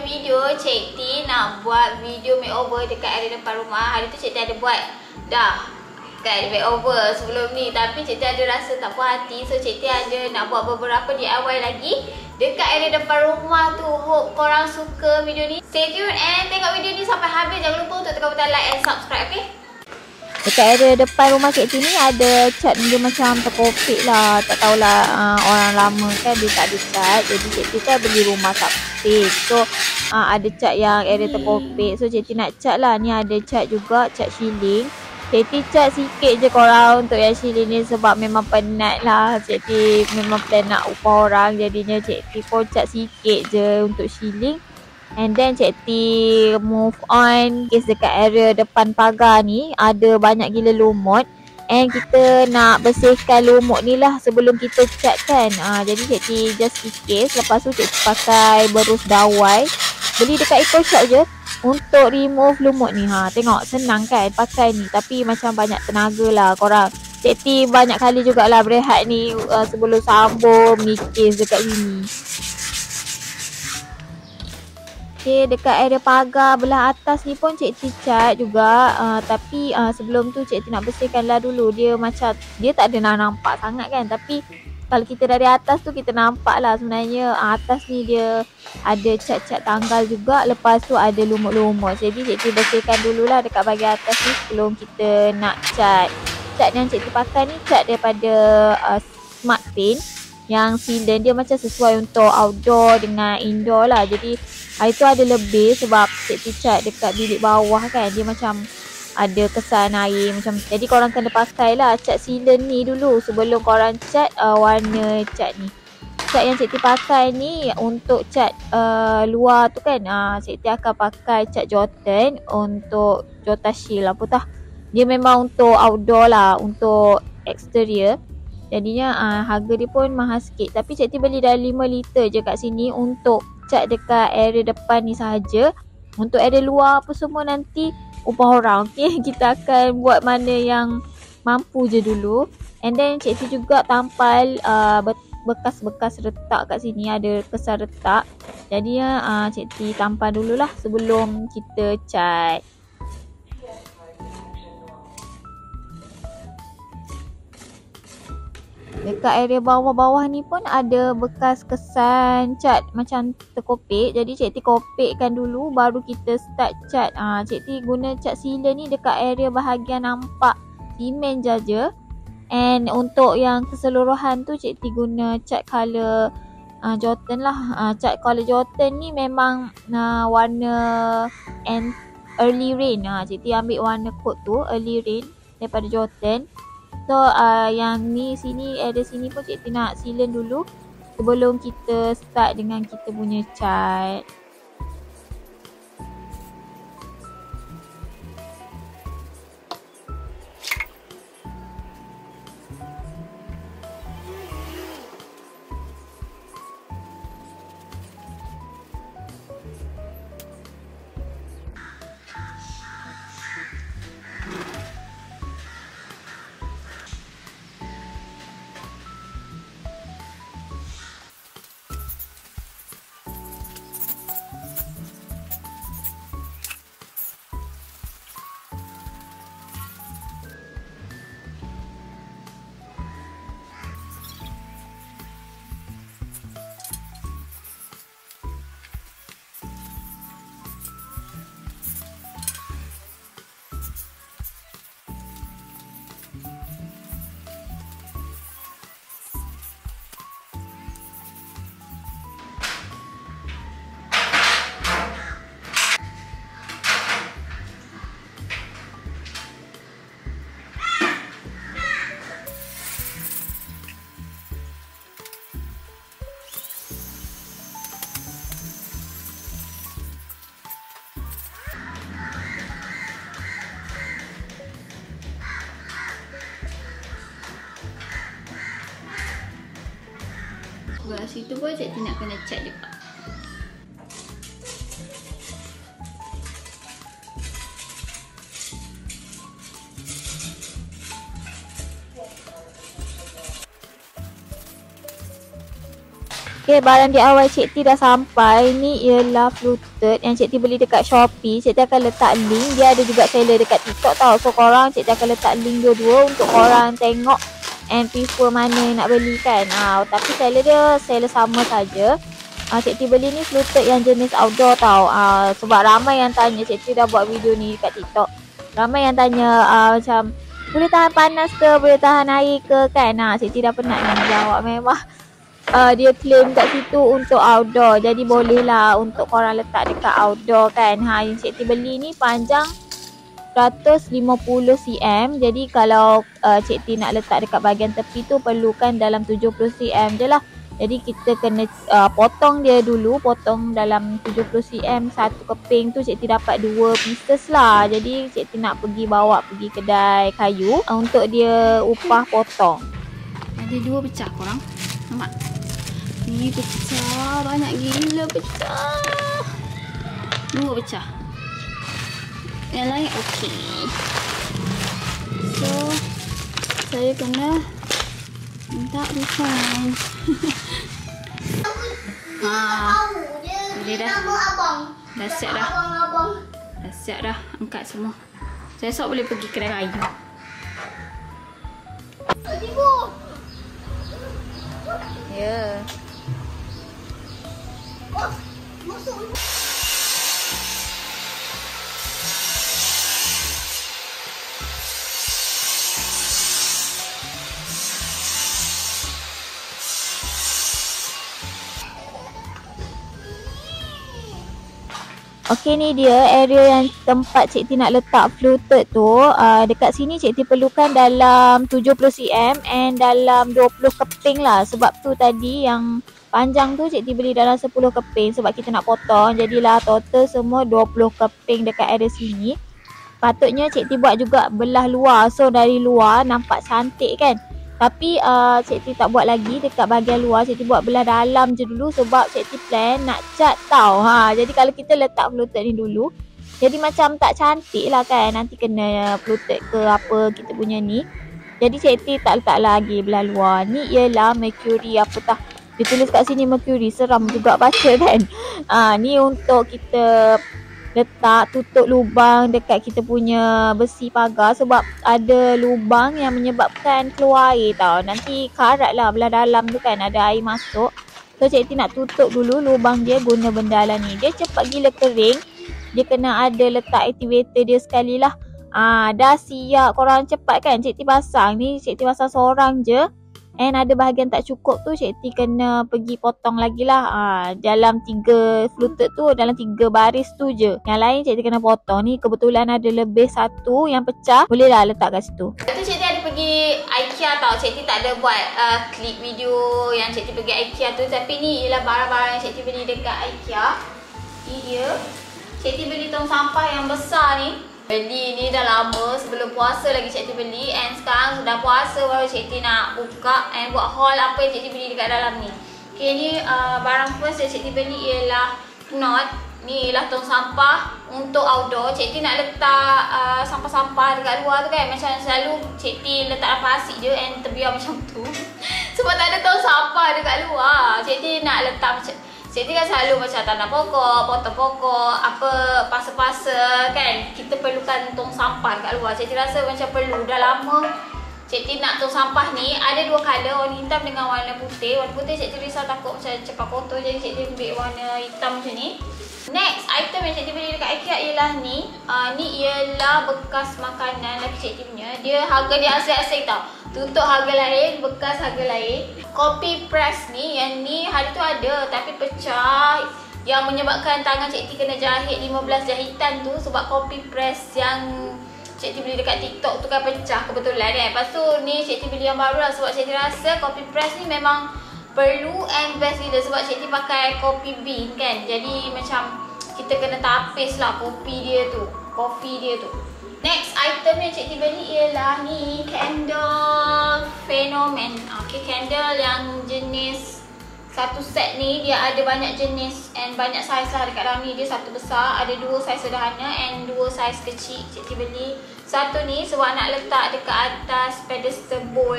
video Cik T nak buat video makeover dekat area depan rumah. Hari tu Cik T ada buat dah kat makeover sebelum ni, tapi Cik T ada rasa tak puas hati. So Cik T ada nak buat beberapa DIY lagi dekat area depan rumah tu. Hope korang suka video ni. Stay tune and tengok video ni sampai habis. Jangan lupa untuk tekan butang like and subscribe, okay? Dekat area depan rumah Cik T ni ada cat dia macam terkopik lah. Tak tahulah orang lama kan dia tak ada cat. Jadi Cik T kan beli rumah subspace. So ada cat yang area terkopik. So Cik T nak cat lah. Ni ada cat juga, cat shilling. Cik T cat sikit je korang untuk yang shilling ni sebab memang penat lah. Cik T memang plan nak upah orang. Jadinya Cik T pun cat sikit je untuk shilling. And then Cik T move on. Kes dekat area depan pagar ni ada banyak gila lumut. And kita nak bersihkan lumut ni lah sebelum kita cat kan. Jadi Cik T just kikis. Lepas tu Cik T pakai berus dawai. Beli dekat Eco Shop je untuk remove lumut ni. Tengok senang kan pakai ni. Tapi macam banyak tenaga lah korang. Cik T banyak kali jugalah berehat ni sebelum sambung mikis dekat sini. Okay, dekat area pagar belah atas ni pun Cik T cat juga. Tapi sebelum tu Cik T nak bersihkan lah dulu. Dia macam, dia tak ada nak nampak sangat kan. Tapi kalau kita dari atas tu kita nampak lah sebenarnya atas ni dia ada cat-cat tanggal juga. Lepas tu ada lumut-lumut. Jadi Cik T bersihkan dululah dekat bahagian atas ni sebelum kita nak cat. Cat yang Cik T pakai ni cat daripada Smart Paint. Yang sealant dia macam sesuai untuk outdoor dengan indoor lah. Jadi hari tu ada lebih sebab Cik T cat dekat bilik bawah kan. Dia macam ada kesan air macam. Jadi korang kena pakai lah cat sealant ni dulu sebelum korang cat warna cat ni. Cat yang Cik T pakai ni untuk cat luar tu kan. Cik T akan pakai cat Jotun untuk Jota Shield apa tah. Dia memang untuk outdoor lah, untuk exterior. Jadinya harga dia pun mahal sikit. Tapi Cik T beli dah 5 liter je kat sini untuk cat dekat area depan ni sahaja. Untuk area luar apa semua nanti upah orang. Okay, kita akan buat mana yang mampu je dulu. And then Cik T juga tampal bekas-bekas retak kat sini. Ada kesan retak. Jadi Cik T tampal dululah sebelum kita cat. Dekat area bawah-bawah ni pun ada bekas kesan cat macam terkopik. Jadi Cik T kopikkan dulu baru kita start cat. Cik T guna cat sealant ni dekat area bahagian nampak simen jaja. And untuk yang keseluruhan tu Cik T guna cat colour Jotun lah. Cat colour Jotun ni memang warna and early rain. Cik T ambil warna code tu early rain daripada Jotun. So yang ni sini ada sini pun Cik T nak sealant dulu sebelum kita start dengan kita punya cat. Sebelah situ pun Cik T nak kena cat juga. Okay, barang DIY Cik T dah sampai. Ni ialah fluting Bluetooth yang Cik T beli dekat Shopee. Cik T akan letak link. Dia ada juga seller dekat TikTok tau. So korang Cik T akan letak link dua-dua untuk korang tengok and prefer mana nak beli kan. Tapi seller dia seller sama saja. Cik T beli ni Bluetooth yang jenis outdoor tau. Sebab ramai yang tanya, Cik T dah buat video ni dekat TikTok. Ramai yang tanya macam boleh tahan panas ke, boleh tahan air ke kan. Cik T dah penat ni jawab. Memang dia claim kat situ untuk outdoor. Jadi boleh lah untuk korang letak dekat outdoor kan. Yang Cik T beli ni panjang 150 cm. Jadi kalau Cik T nak letak dekat bahagian tepi tu perlukan dalam 70 cm je lah. Jadi kita kena potong dia dulu. Potong dalam 70 cm. Satu keping tu Cik T dapat 2 pieces lah. Jadi Cik T nak bawa pergi kedai kayu untuk dia upah potong. Ada 2 pecah korang. Nampak? Ni pecah. Banyak gila pecah. 2 pecah. Yang lain okey. So saya kena minta refund. Boleh dah. Dah siap dah. Dah siap dah. Angkat semua. Saya esok boleh pergi kedai kayu. Ya. Okey, ni dia area yang tempat Cik T nak letak Bluetooth tu. Dekat sini Cik T perlukan dalam 70 cm and dalam 20 keping lah. Sebab tu tadi yang panjang tu Cik T beli dalam 10 keping sebab kita nak potong. Jadilah total semua 20 keping dekat area sini. Patutnya Cik T buat juga belah luar. So dari luar nampak cantik kan. Tapi Cik T tak buat lagi dekat bahagian luar. Cik T buat belah dalam je dulu sebab Cik T plan nak cat tau. Jadi kalau kita letak Bluetooth ni dulu, jadi macam tak cantik lah kan. Nanti kena Bluetooth ke apa kita punya ni. Jadi Cik T tak letak lagi belah luar. Ni ialah mercury apa tah. Dia tulis kat sini mercury. Seram juga baca kan. Ni untuk kita letak tutup lubang dekat kita punya besi pagar sebab ada lubang yang menyebabkan keluar air tau. Nanti karat lah belah dalam tu kan, ada air masuk. So Cik T nak tutup dulu lubang dia guna benda lah ni. Dia cepat gila kering. Dia kena ada letak activator dia sekali lah. Dah siap korang cepat kan. Cik T pasang ni, Cik T pasang seorang je. And ada bahagian tak cukup tu Cik T kena pergi potong lagi lah. Dalam 3 Bluetooth tu, dalam 3 baris tu je. Yang lain Cik T kena potong. Ni kebetulan ada lebih satu yang pecah. Boleh lah letak kat situ. Itu Cik T ada pergi IKEA tau. Cik T tak ada buat klip video yang Cik T pergi IKEA tu. Tapi ni ialah barang-barang yang Cik T beli dekat IKEA. Ni dia. Cik T beli tong sampah yang besar ni. Beli ni dah lama, sebelum puasa lagi Cik T beli. And sekarang sudah puasa baru Cik T nak buka and buat haul apa yang Cik T beli dekat dalam ni. Okay, ni barang first yang Cik T beli ialah knot. Ni ialah tong sampah untuk outdoor. Cik T nak letak sampah-sampah dekat luar tu kan. Macam selalu Cik T letak plastik je and terbiar macam tu. Sebab tak ada tong sampah dekat luar. Cik T nak letak macam, Cik T kan selalu macam tanam pokok, potong pokok, apa pasa-pasa kan. Kita perlukan tong sampah kat luar. Cik T rasa macam perlu. Dah lama Cik T nak tong sampah ni. Ada 2 colour, warna hitam dengan warna putih. Warna putih Cik T risau takut macam cepat kotor. Jadi Cik T ambil warna hitam macam ni. Next item yang Cik T beli dekat IKEA ialah ni. Ni ialah bekas makanan lagi Cik T punya. Dia harga dia asing-asing tau. Tutup harga lain, bekas harga lain. Copy press ni, yang ni hari tu ada tapi pecah. Yang menyebabkan tangan Cik T kena jahit 15 jahitan tu sebab copy press yang Cik T beli dekat TikTok tu kan pecah kebetulan kan. Lepas tu ni Cik T beli yang baru lah sebab Cik T rasa copy press ni memang perlu and best gila sebab Cik T pakai coffee bean kan. Jadi macam kita kena tapis lah kopi dia tu. Next item yang Cik T beli ialah ni candle phenomen. Okay, candle yang jenis satu set ni dia ada banyak jenis and banyak saiz lah dekat dalam ni. Dia satu besar, ada 2 saiz sederhana and 2 saiz kecil. Cik T beli satu ni sebab nak letak dekat atas pedestal bowl.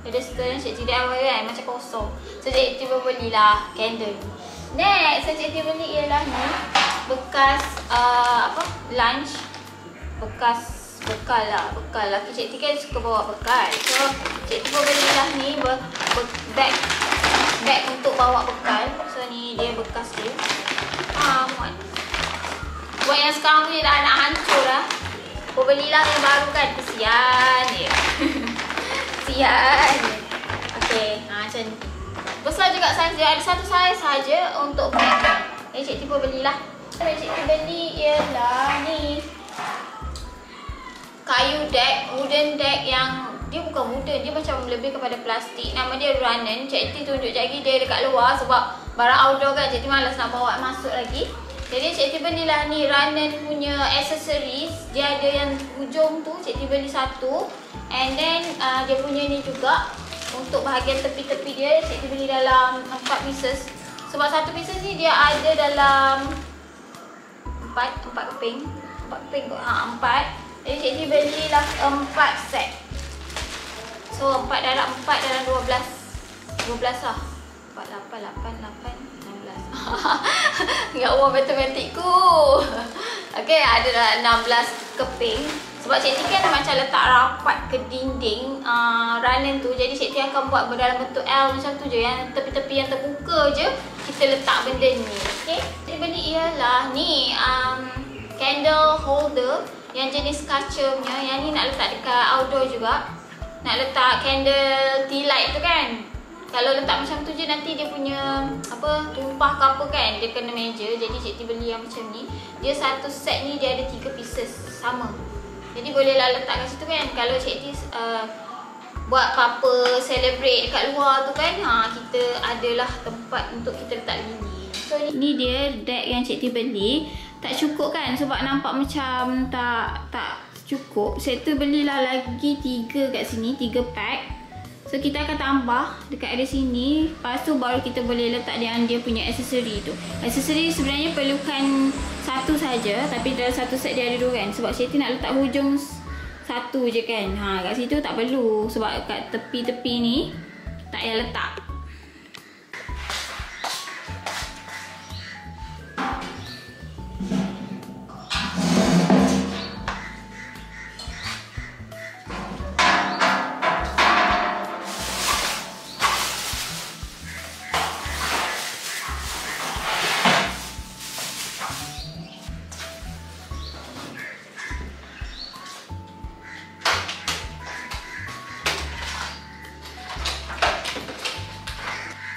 Pedestal yang Cik T DIY kan macam kosong. So Cik T belilah candle. Next yang Cik T beli ialah ni. bekas lunch, bekal lah. Laki Cik T kan suka bawa bekal. So Cik T pun belilah ni bag untuk bawa bekal. So ni dia bekas dia. Muat. Buat yang sekarang punya dah nak hancur lah. Kau belilah yang baru kan. Kesian dia. Kesian. Okay, macam ni. Besar juga saiz dia. Ada satu saiz saja untuk bag. Cik T pun belilah. Yang Cik T beli ialah ni kayu deck, wooden deck yang dia bukan wooden, dia macam lebih kepada plastik. Nama dia Runnen. Cik T tunjuk lagi dia dekat luar sebab barang outdoor kan. Cik T malas nak bawa masuk lagi. Jadi Cik T belilah ni Runnen punya accessories. Dia ada yang hujung tu, Cik T beli satu. And then dia punya ni juga untuk bahagian tepi-tepi dia, Cik T beli dalam 4 pieces. Sebab satu pieces ni dia ada dalam 4 keping. 4 keping kot. 4. Jadi Cik T belilah 4 set. So 4 dalam 12 lah. 4, 8, 16. Ya Allah, matematikku. Okay, ada dalam 16 keping. Sebab Cik T kan macam letak rapat ke dinding Runnen tu. Jadi Cik T akan buat dalam bentuk L macam tu je. Yang tepi-tepi yang terbuka je kita letak benda ni. Okay, Cik beli ialah ni candle holder yang jenis kaca punya. Yang ni nak letak dekat outdoor juga. Nak letak candle tea light tu kan. Kalau letak macam tu je nanti dia punya tumpah ke apa kan, dia kena meja. Jadi Cik T beli yang macam ni. Dia satu set ni dia ada 3 pieces sama. Jadi bolehlah letak kat situ kan. Kalau Cik T buat apa-apa celebrate dekat luar tu kan, kita adalah tempat untuk kita letak lilin. So ni dia deck yang Cik T beli. Tak cukup kan sebab nampak macam tak cukup. Saya tu belilah lagi 3 kat sini, 3 pack. So kita akan tambah dekat area sini. Lepas tu baru kita boleh letak dia punya aksesori tu. Aksesori sebenarnya perlukan satu saja, tapi dalam satu set dia ada 2 kan. Sebab Cik T nak letak hujung satu je kan. Kat situ tak perlu sebab kat tepi-tepi ni tak payah letak.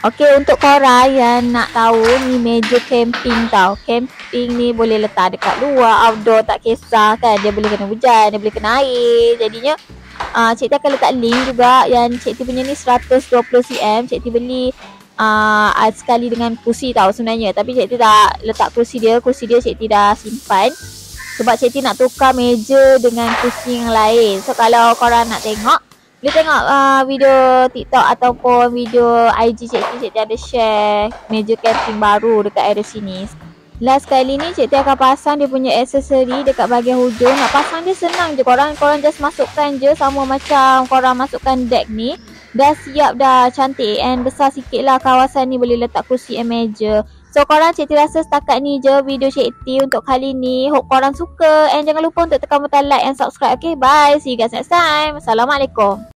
Okey, untuk korang yang nak tahu ni meja camping tau. Camping ni boleh letak dekat luar, outdoor tak kisah kan. Dia boleh kena hujan, dia boleh kena air. Jadinya Cik T akan letak link juga. Yang Cik T punya ni 120cm. Cik T beli sekali dengan kursi tau sebenarnya. Tapi Cik T tak letak kursi dia. Kursi dia Cik T dah simpan. Sebab Cik T nak tukar meja dengan kursi yang lain. So kalau korang nak tengok, boleh tengok video TikTok ataupun video IG Cik T ada share meja camping baru dekat area sini. Last kali ni Cik T akan pasang dia punya aksesori dekat bahagian hujung. Nak pasang dia senang je. Korang just masukkan je sama macam korang masukkan deck ni. Dah siap dah, cantik and besar sikit lah kawasan ni boleh letak kursi and meja. So korang Cik T rasa setakat ni je video Cik T untuk kali ni. Hope korang suka and jangan lupa untuk tekan butang like and subscribe. Okay, bye. See you guys next time. Assalamualaikum.